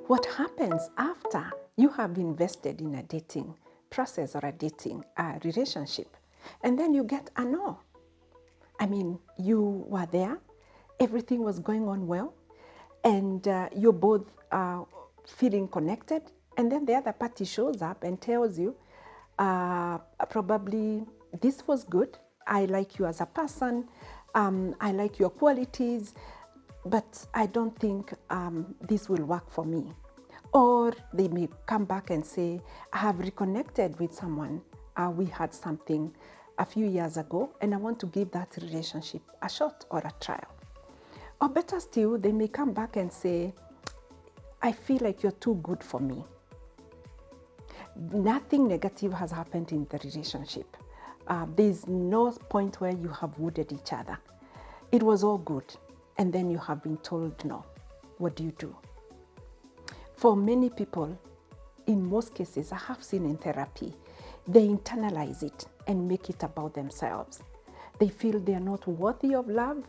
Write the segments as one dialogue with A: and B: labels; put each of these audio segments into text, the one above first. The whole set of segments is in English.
A: What happens after you have invested in a dating process or a dating relationship, and then you get a no? I mean, you were there, everything was going on well, and you're both feeling connected, and then the other party shows up and tells you, probably, this was good, I like you as a person, I like your qualities, but I don't think this will work for me. Or they may come back and say, I have reconnected with someone, we had something a few years ago, and I want to give that relationship a shot or a trial. Or better still, they may come back and say, I feel like you're too good for me. Nothing negative has happened in the relationship. There's no point where you have wounded each other. It was all good, and then you have been told no. What do you do? For many people, in most cases, I have seen in therapy, they internalize it and make it about themselves. They feel they are not worthy of love.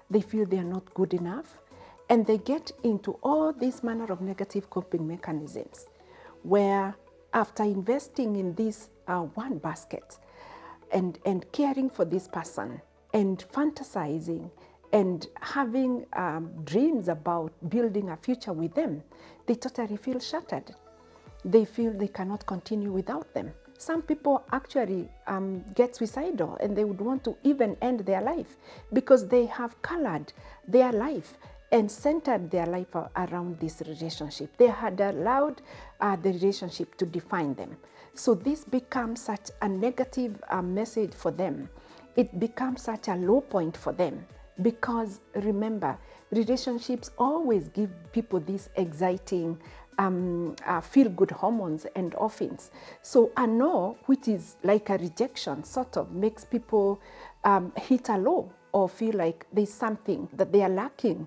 A: They feel they are not good enough. And they get into all this manner of negative coping mechanisms where after investing in this one basket and caring for this person and fantasizing and having dreams about building a future with them, they totally feel shattered. They feel they cannot continue without them. Some people actually get suicidal and they would want to even end their life because they have colored their life and centered their life around this relationship. They had allowed the relationship to define them. So this becomes such a negative message for them. It becomes such a low point for them because remember, relationships always give people these exciting feel-good hormones and endorphins. So a no, which is like a rejection, sort of makes people hit a low or feel like there's something that they are lacking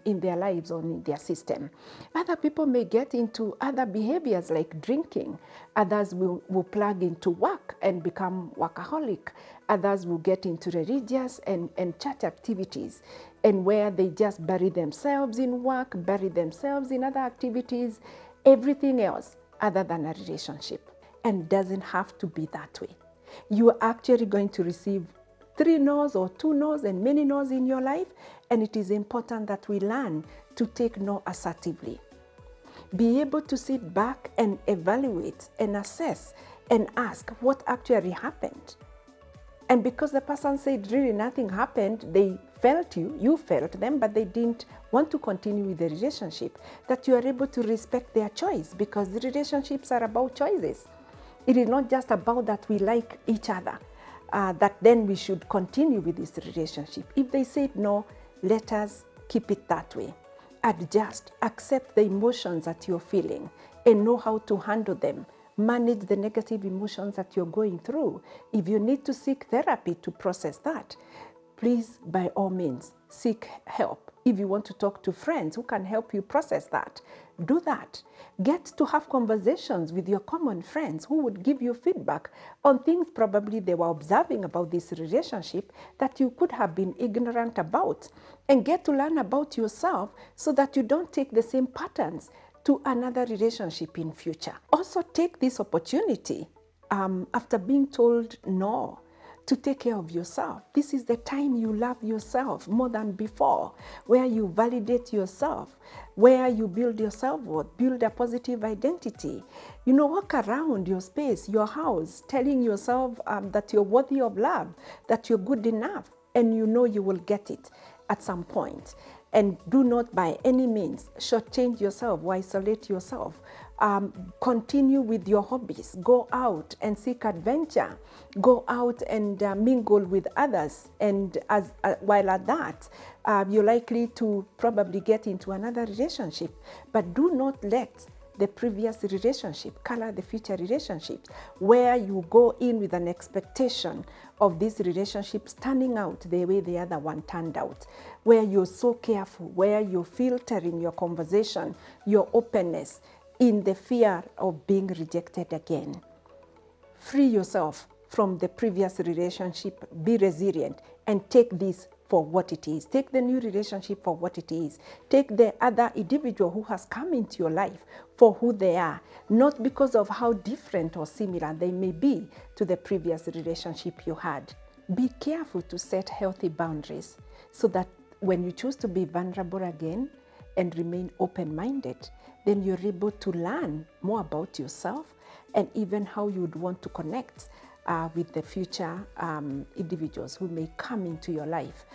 A: in their lives or in their system. Other people may get into other behaviors like drinking. Others will plug into work and become workaholic. Others will get into religious and church activities, and where they just bury themselves in work, bury themselves in other activities, everything else other than a relationship. And doesn't have to be that way. You are actually going to receive 3 no's or 2 no's and many no's in your life, and it is important that we learn to take no assertively. Be able to sit back and evaluate and assess and ask what actually happened. And because the person said really nothing happened, they felt you felt them, but they didn't want to continue with the relationship, that you are able to respect their choice, because the relationships are about choices. It is not just about that we like each other, that then we should continue with this relationship. If they said no, let us keep it that way. Adjust, accept the emotions that you're feeling and know how to handle them. Manage the negative emotions that you're going through. If you need to seek therapy to process that, please, by all means, seek help. If you want to talk to friends who can help you process that, do that. Get to have conversations with your common friends who would give you feedback on things probably they were observing about this relationship that you could have been ignorant about, and get to learn about yourself so that you don't take the same patterns to another relationship in future. Also take this opportunity after being told no, to take care of yourself. This is the time you love yourself more than before, where you validate yourself, where you build your self-worth, build a positive identity. You know, walk around your space, your house, telling yourself that you're worthy of love, that you're good enough, and you know you will get it at some point. And do not by any means shortchange yourself or isolate yourself. Continue with your hobbies. Go out and seek adventure. Go out and mingle with others. And while at that, you're likely to probably get into another relationship. But do not let the previous relationship color the future relationships, where you go in with an expectation of this relationship turning out the way the other one turned out, where you're so careful, where you're filtering your conversation, your openness, in the fear of being rejected again. Free yourself from the previous relationship, be resilient, and take this for what it is. Take the new relationship for what it is. Take the other individual who has come into your life for who they are, not because of how different or similar they may be to the previous relationship you had. Be careful to set healthy boundaries so that when you choose to be vulnerable again and remain open-minded, then you're able to learn more about yourself and even how you'd want to connect with the future individuals who may come into your life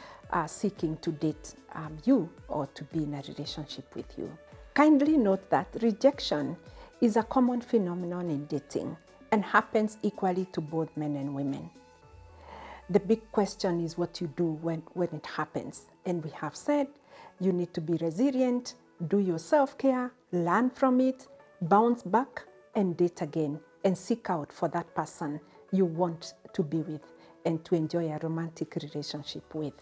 A: seeking to date you or to be in a relationship with you. Kindly note that rejection is a common phenomenon in dating and happens equally to both men and women. The big question is what you do when it happens. And we have said you need to be resilient, do your self-care, learn from it, bounce back, and date again, and seek out for that person you want to be with and to enjoy a romantic relationship with.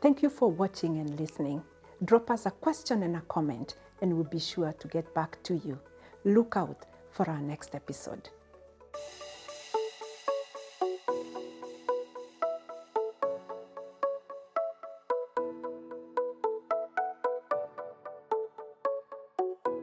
A: Thank you for watching and listening. Drop us a question and a comment, and we'll be sure to get back to you. Look out for our next episode.